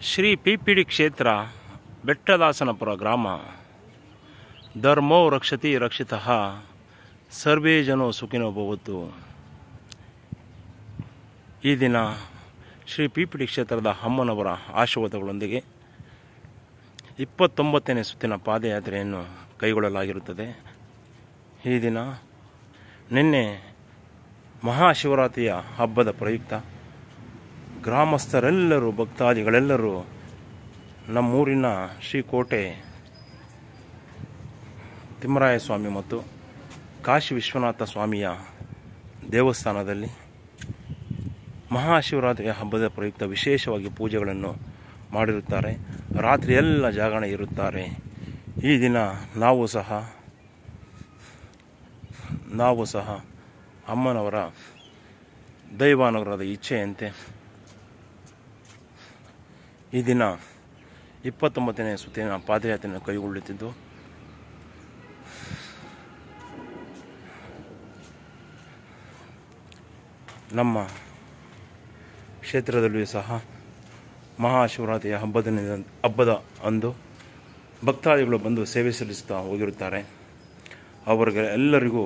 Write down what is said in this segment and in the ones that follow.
ಶ್ರೀ ಪಿಪಿಡಿ ಕ್ಷೇತ್ರ ಬೆಟ್ಟದಾಸನಪುರ ಗ್ರಾಮ. ಧರ್ಮೋ ರಕ್ಷತಿ ರಕ್ಷಿತಃ ಸರ್ವೇ ಜನೋ ಸುಖಿನೋ ಭವಂತು. ಈ ದಿನ ಶ್ರೀ ಪಿಪಿಡಿ ಕ್ಷೇತ್ರದ ಅಮ್ಮನವರ ಆಶೀರ್ವಾದಗಳೊಂದಿಗೆ 29ನೇ ಸುತ್ತಿನ ಪಾದಯಾತ್ರೆಯನ್ನು ಕೈಗೊಳ್ಳಲಾಗಿರುತ್ತದೆ. ಈ ದಿನ ನಿನ್ನೆ ಮಹಾಶಿವರಾತ್ರಿಯ ಹಬ್ಬದ ಪ್ರಯುಕ್ತ ಗ್ರಾಮಸ್ಥರೆಲ್ಲರೂ ಭಕ್ತಾದಿಗಳೆಲ್ಲರೂ ನಮ್ಮೂರಿನ ಶ್ರೀಕೋಟೆ ತಿಮ್ಮರಾಯ ಸ್ವಾಮಿ ಮತ್ತು ಕಾಶಿ ವಿಶ್ವನಾಥ ಸ್ವಾಮಿಯ ದೇವಸ್ಥಾನದಲ್ಲಿ ಮಹಾಶಿವರಾತ್ರಿಯ ಹಬ್ಬದ ಪ್ರಯುಕ್ತ ವಿಶೇಷವಾಗಿ ಪೂಜೆಗಳನ್ನು ಮಾಡಿರುತ್ತಾರೆ. ರಾತ್ರಿ ಎಲ್ಲ ಜಾಗರಣೆ ಇರುತ್ತಾರೆ. ಈ ದಿನ ನಾವು ಸಹ ಅಮ್ಮನವರ ದೈವಾನುಗ್ರಹದ ಇಚ್ಛೆಯಂತೆ ಈ ದಿನ 29ನೇ ಸುತ್ತಿನ ಪಾದಯಾತ್ರೆಯನ್ನು ಕೈಗೊಳ್ಳುತ್ತಿದ್ದು, ನಮ್ಮ ಕ್ಷೇತ್ರದಲ್ಲಿಯೂ ಸಹ ಮಹಾಶಿವರಾತ್ರಿಯ ಹಬ್ಬದ ಅಂದು ಭಕ್ತಾದಿಗಳು ಬಂದು ಸೇವೆ ಸಲ್ಲಿಸುತ್ತಾ ಹೋಗಿರುತ್ತಾರೆ. ಅವರಿಗೆ ಎಲ್ಲರಿಗೂ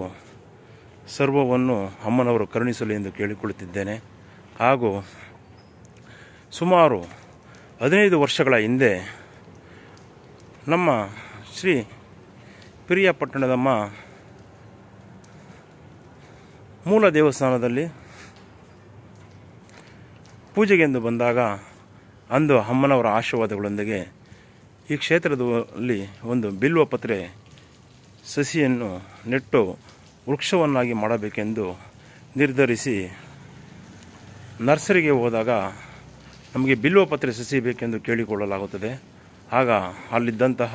ಸರ್ವವನ್ನು ಅಮ್ಮನವರು ಕರುಣಿಸಲಿ ಎಂದು ಕೇಳಿಕೊಳ್ಳುತ್ತಿದ್ದೇನೆ. ಹಾಗೂ ಸುಮಾರು 15 ವರ್ಷಗಳ ಹಿಂದೆ ನಮ್ಮ ಶ್ರೀ ಪಿರಿಯಾಪಟ್ಟಣದಮ್ಮ ಮೂಲ ದೇವಸ್ಥಾನದಲ್ಲಿ ಪೂಜೆಗೆಂದು ಬಂದಾಗ ಅಂದು ಅಮ್ಮನವರ ಆಶೀರ್ವಾದಗಳೊಂದಿಗೆ ಈ ಕ್ಷೇತ್ರದಲ್ಲಿ ಒಂದು ಬಿಲ್ವಪತ್ರೆ ಸಸಿಯನ್ನು ನೆಟ್ಟು ವೃಕ್ಷವನ್ನಾಗಿ ಮಾಡಬೇಕೆಂದು ನಿರ್ಧರಿಸಿ ನರ್ಸರಿಗೆ ಹೋದಾಗ ನಮಗೆ ಬಿಲ್ವಪತ್ರೆ ಸಸಿ ಬೇಕೆಂದು ಕೇಳಿಕೊಳ್ಳಲಾಗುತ್ತದೆ. ಆಗ ಅಲ್ಲಿದ್ದಂತಹ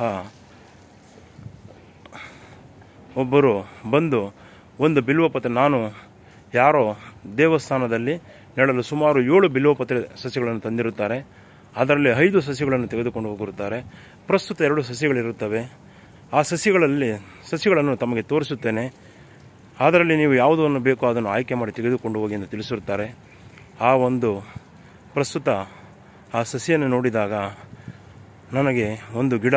ಒಬ್ಬರು ಬಂದು ಒಂದು ಬಿಲ್ವಪತ್ರೆ, ನಾನು ಯಾರೋ ದೇವಸ್ಥಾನದಲ್ಲಿ ನೆಡಲು ಸುಮಾರು 7 ಬಿಲ್ವಪತ್ರೆ ಸಸಿಗಳನ್ನು ತಂದಿರುತ್ತಾರೆ. ಅದರಲ್ಲಿ 5 ಸಸಿಗಳನ್ನು ತೆಗೆದುಕೊಂಡು ಹೋಗಿರುತ್ತಾರೆ. ಪ್ರಸ್ತುತ 2 ಸಸಿಗಳಿರುತ್ತವೆ. ಆ ಸಸಿಗಳನ್ನು ತಮಗೆ ತೋರಿಸುತ್ತೇನೆ. ಅದರಲ್ಲಿ ನೀವು ಯಾವುದನ್ನು ಬೇಕೋ ಅದನ್ನು ಆಯ್ಕೆ ಮಾಡಿ ತೆಗೆದುಕೊಂಡು ಹೋಗಿ ಎಂದು ತಿಳಿಸಿರುತ್ತಾರೆ. ಆ ಒಂದು ಪ್ರಸ್ತುತ ಆ ಸಸಿಯನ್ನು ನೋಡಿದಾಗ ನನಗೆ ಒಂದು ಗಿಡ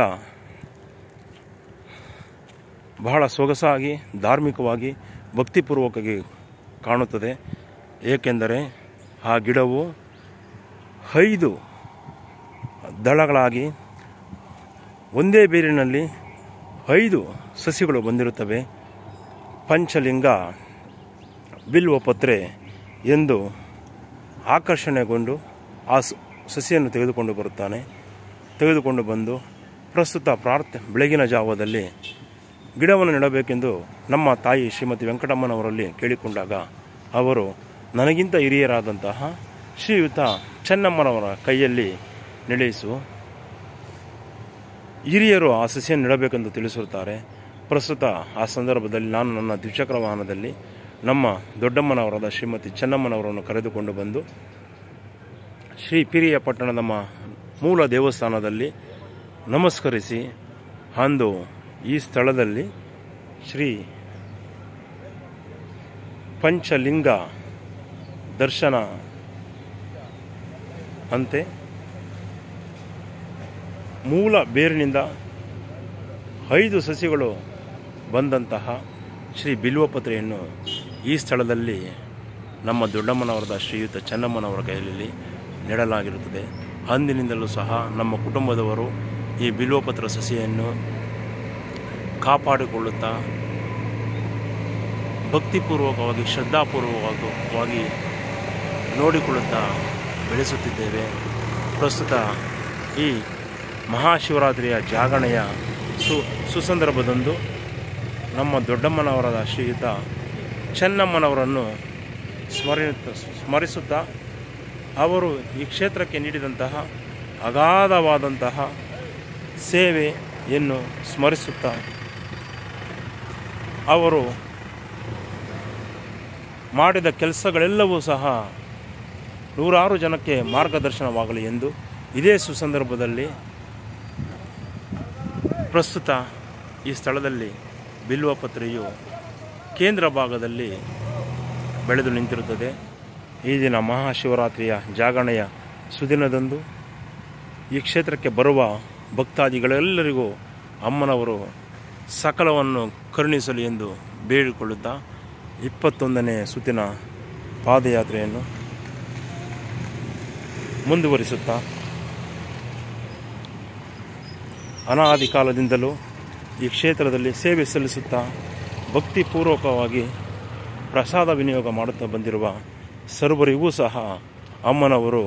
ಬಹಳ ಸೊಗಸಾಗಿ, ಧಾರ್ಮಿಕವಾಗಿ, ಭಕ್ತಿಪೂರ್ವಕವಾಗಿ ಕಾಣುತ್ತದೆ. ಏಕೆಂದರೆ ಆ ಗಿಡವು 5 ದಳಗಳಾಗಿ ಒಂದೇ ಬೇರಿನಲ್ಲಿ 5 ಸಸಿಗಳು ಬಂದಿರುತ್ತವೆ. ಪಂಚಲಿಂಗ ಬಿಲ್ವಪತ್ರೆ ಎಂದು ಆಕರ್ಷಣೆಗೊಂಡು ಆ ಸಸಿಯನ್ನು ತೆಗೆದುಕೊಂಡು ಬಂದು ಪ್ರಸ್ತುತ ಬೆಳಗಿನ ಜಾವದಲ್ಲಿ ಗಿಡವನ್ನು ನೆಡಬೇಕೆಂದು ನಮ್ಮ ತಾಯಿ ಶ್ರೀಮತಿ ವೆಂಕಟಮ್ಮನವರಲ್ಲಿ ಕೇಳಿಕೊಂಡಾಗ ಅವರು ನನಗಿಂತ ಹಿರಿಯರಾದಂತಹ ಶ್ರೀಯುತ ಚೆನ್ನಮ್ಮನವರ ಕೈಯಲ್ಲಿ ನಡೆಯಿಸು, ಹಿರಿಯರು ಆ ಸಸಿಯನ್ನು ನೆಡಬೇಕೆಂದು ತಿಳಿಸಿರುತ್ತಾರೆ. ಪ್ರಸ್ತುತ ಆ ಸಂದರ್ಭದಲ್ಲಿ ನಾನು ನನ್ನ ದ್ವಿಚಕ್ರ ವಾಹನದಲ್ಲಿ ನಮ್ಮ ದೊಡ್ಡಮ್ಮನವರಾದ ಶ್ರೀಮತಿ ಚೆನ್ನಮ್ಮನವರನ್ನು ಕರೆದುಕೊಂಡು ಬಂದು ಶ್ರೀ ಪಿರಿಯಾಪಟ್ಟಣದ ಮೂಲ ದೇವಸ್ಥಾನದಲ್ಲಿ ನಮಸ್ಕರಿಸಿ ಅಂದು ಈ ಸ್ಥಳದಲ್ಲಿ ಶ್ರೀ ಪಂಚಲಿಂಗ ದರ್ಶನ ಅಂತೆ ಮೂಲ ಬೇರಿನಿಂದ 5 ಸಸಿಗಳು ಬಂದಂತಹ ಶ್ರೀ ಬಿಲ್ವಪತ್ರೆಯನ್ನು ಈ ಸ್ಥಳದಲ್ಲಿ ನಮ್ಮ ದೊಡ್ಡಮ್ಮನವರಾದ ಶ್ರೀಯುತ ಚೆನ್ನಮ್ಮನವರ ಕೈಯಲ್ಲಿ ನೆಡಲಾಗಿರುತ್ತದೆ. ಅಂದಿನಿಂದಲೂ ಸಹ ನಮ್ಮ ಕುಟುಂಬದವರು ಈ ಬಿಲ್ವಪತ್ರ ಸಸಿಯನ್ನು ಕಾಪಾಡಿಕೊಳ್ಳುತ್ತಾ ಭಕ್ತಿಪೂರ್ವಕವಾಗಿ, ಶ್ರದ್ಧಾಪೂರ್ವಕವಾಗಿ ನೋಡಿಕೊಳ್ಳುತ್ತಾ ಬೆಳೆಸುತ್ತಿದ್ದೇವೆ. ಪ್ರಸ್ತುತ ಈ ಮಹಾಶಿವರಾತ್ರಿಯ ಜಾಗರಣೆಯ ಸುಸಂದರ್ಭದಂದು ನಮ್ಮ ದೊಡ್ಡಮ್ಮನವರಾದ ಶ್ರೀಯುತ ಚೆನ್ನಮ್ಮನವರನ್ನು ಸ್ಮರಿಸುತ್ತಾ ಅವರು ಈ ಕ್ಷೇತ್ರಕ್ಕೆ ನೀಡಿದಂತಹ ಅಗಾಧವಾದಂತಹ ಸೇವೆಯನ್ನು ಸ್ಮರಿಸುತ್ತಾ ಅವರು ಮಾಡಿದ ಕೆಲಸಗಳೆಲ್ಲವೂ ಸಹ ನೂರಾರು ಜನಕ್ಕೆ ಮಾರ್ಗದರ್ಶನವಾಗಲಿ ಎಂದು ಇದೇ ಸುಸಂದರ್ಭದಲ್ಲಿ ಪ್ರಸ್ತುತ ಈ ಸ್ಥಳದಲ್ಲಿ ಬಿಲ್ವಪತ್ರೆಯು ಕೇಂದ್ರ ಭಾಗದಲ್ಲಿ ಬೆಳೆದು ನಿಂತಿರುತ್ತದೆ. ಈ ದಿನ ಮಹಾಶಿವರಾತ್ರಿಯ ಜಾಗರಣೆಯ ಸುದಿನದಂದು ಈ ಕ್ಷೇತ್ರಕ್ಕೆ ಬರುವ ಭಕ್ತಾದಿಗಳೆಲ್ಲರಿಗೂ ಅಮ್ಮನವರು ಸಕಲವನ್ನು ಕರುಣಿಸಲಿ ಎಂದು ಬೇಡಿಕೊಳ್ಳುತ್ತಾ 21ನೇ ಸುತ್ತಿನ ಪಾದಯಾತ್ರೆಯನ್ನು ಮುಂದುವರಿಸುತ್ತಾ ಅನಾದಿ ಕಾಲದಿಂದಲೂ ಈ ಕ್ಷೇತ್ರದಲ್ಲಿ ಸೇವೆ ಸಲ್ಲಿಸುತ್ತಾ ಭಕ್ತಿಪೂರ್ವಕವಾಗಿ ಪ್ರಸಾದ ವಿನಿಯೋಗ ಮಾಡುತ್ತಾ ಬಂದಿರುವ ಸರ್ವರಿಗೂ ಸಹ ಅಮ್ಮನವರು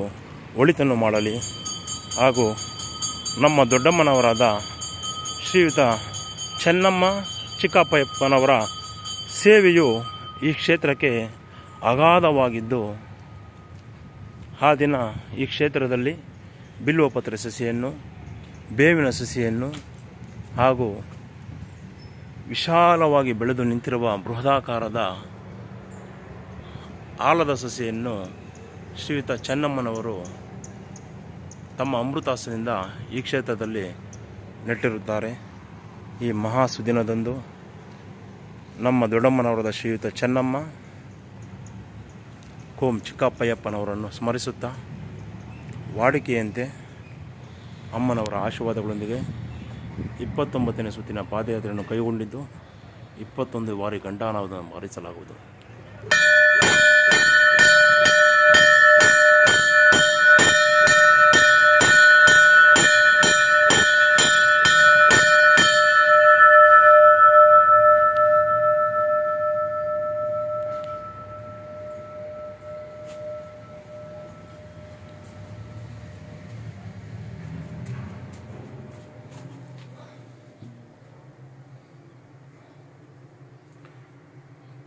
ಒಳಿತನ್ನು ಮಾಡಲಿ ಹಾಗೂ ನಮ್ಮ ದೊಡ್ಡಮ್ಮನವರಾದ ಶ್ರೀಯುತ ಚೆನ್ನಮ್ಮ ಚಿಕ್ಕಪ್ಪಯ್ಯಪ್ಪನವರ ಸೇವೆಯು ಈ ಕ್ಷೇತ್ರಕ್ಕೆ ಅಗಾಧವಾಗಿದ್ದು ಆ ದಿನ ಈ ಕ್ಷೇತ್ರದಲ್ಲಿ ಬಿಲ್ವಪತ್ರೆ ಸಸಿಯನ್ನು, ಬೇವಿನ ಸಸಿಯನ್ನು ಹಾಗೂ ವಿಶಾಲವಾಗಿ ಬೆಳೆದು ನಿಂತಿರುವ ಬೃಹದಾಕಾರದ ಆಲದ ಸಸಿಯನ್ನು ಶ್ರೀಯುತ ಚೆನ್ನಮ್ಮನವರು ತಮ್ಮ ಅಮೃತಾಸನಿಂದ ಈ ಕ್ಷೇತ್ರದಲ್ಲಿ ನೆಟ್ಟಿರುತ್ತಾರೆ. ಈ ಮಹಾ ಸುದಿನದಂದು ನಮ್ಮ ದೊಡ್ಡಮ್ಮನವರಾದ ಶ್ರೀಯುತ ಚೆನ್ನಮ್ಮ ಕೋಂ ಚಿಕ್ಕಪ್ಪಯ್ಯಪ್ಪನವರನ್ನು ಸ್ಮರಿಸುತ್ತಾ ವಾಡಿಕೆಯಂತೆ ಅಮ್ಮನವರ ಆಶೀರ್ವಾದಗಳೊಂದಿಗೆ 29ನೇ ಸುತ್ತಿನ ಪಾದಯಾತ್ರೆಯನ್ನು ಕೈಗೊಂಡಿದ್ದು 21 ಬಾರಿ ಘಂಟಾನಾದವನ್ನು ಬಾರಿಸಲಾಗುವುದು.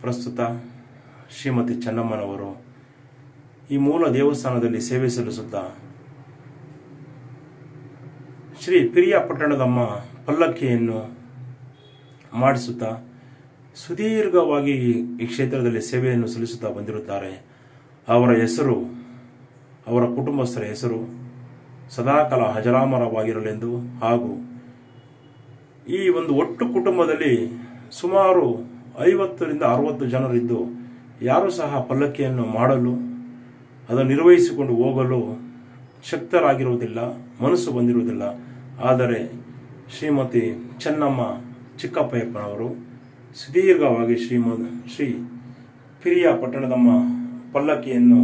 ಪ್ರಸ್ತುತ ಶ್ರೀಮತಿ ಚೆನ್ನಮ್ಮನವರು ಈ ಮೂಲ ದೇವಸ್ಥಾನದಲ್ಲಿ ಸೇವೆ ಸಲ್ಲಿಸುತ್ತಾ ಶ್ರೀ ಪಿರಿಯಾಪಟ್ಟಣದಮ್ಮ ಪಲ್ಲಕ್ಕಿಯನ್ನು ಮಾಡಿಸುತ್ತಾ ಸುದೀರ್ಘವಾಗಿ ಈ ಕ್ಷೇತ್ರದಲ್ಲಿ ಸೇವೆಯನ್ನು ಸಲ್ಲಿಸುತ್ತಾ ಬಂದಿರುತ್ತಾರೆ. ಅವರ ಹೆಸರು, ಅವರ ಕುಟುಂಬಸ್ಥರ ಹೆಸರು ಸದಾಕಾಲ ಅಜರಾಮರವಾಗಿರಲೆಂದು ಹಾಗೂ ಈ ಒಂದು ಒಟ್ಟು ಕುಟುಂಬದಲ್ಲಿ ಸುಮಾರು 50ರಿಂದ 60 ಜನರಿದ್ದು ಯಾರೂ ಸಹ ಪಲ್ಲಕ್ಕಿಯನ್ನು ಮಾಡಲು ಅದನ್ನು ನಿರ್ವಹಿಸಿಕೊಂಡು ಹೋಗಲು ಶಕ್ತರಾಗಿರುವುದಿಲ್ಲ, ಮನಸ್ಸು ಬಂದಿರುವುದಿಲ್ಲ. ಆದರೆ ಶ್ರೀಮತಿ ಚೆನ್ನಮ್ಮ ಚಿಕ್ಕಪ್ಪಯ್ಯಪ್ಪನವರು ಸುದೀರ್ಘವಾಗಿ ಶ್ರೀ ಪಿರಿಯಾಪಟ್ಟಣದಮ್ಮ ಪಲ್ಲಕ್ಕಿಯನ್ನು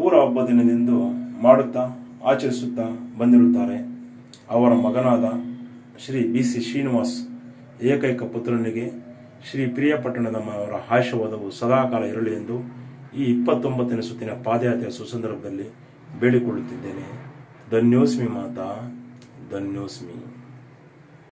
ಊರ ಹಬ್ಬ ದಿನದಂದು ಮಾಡುತ್ತಾ ಆಚರಿಸುತ್ತಾ ಬಂದಿರುತ್ತಾರೆ. ಅವರ ಮಗನಾದ ಶ್ರೀ BC ಶ್ರೀನಿವಾಸ್ ಏಕೈಕ ಪುತ್ರನಿಗೆ ಶ್ರೀ ಪಿರಿಯಾಪಟ್ಟಣದಮ್ಮನವರ ಆಶೀರ್ವಾದವು ಸದಾಕಾಲ ಇರಲಿ ಎಂದು ಈ 29ನೇ ಸುತ್ತಿನ ಪಾದಯಾತ್ರೆಯ ಸುಸಂದರ್ಭದಲ್ಲಿ ಬೇಡಿಕೊಳ್ಳುತ್ತಿದ್ದೇನೆ. ಧನ್ಯೋಸ್ಮಿ ಮಾತಾ, ಧನ್ಯೋಸ್ಮಿ.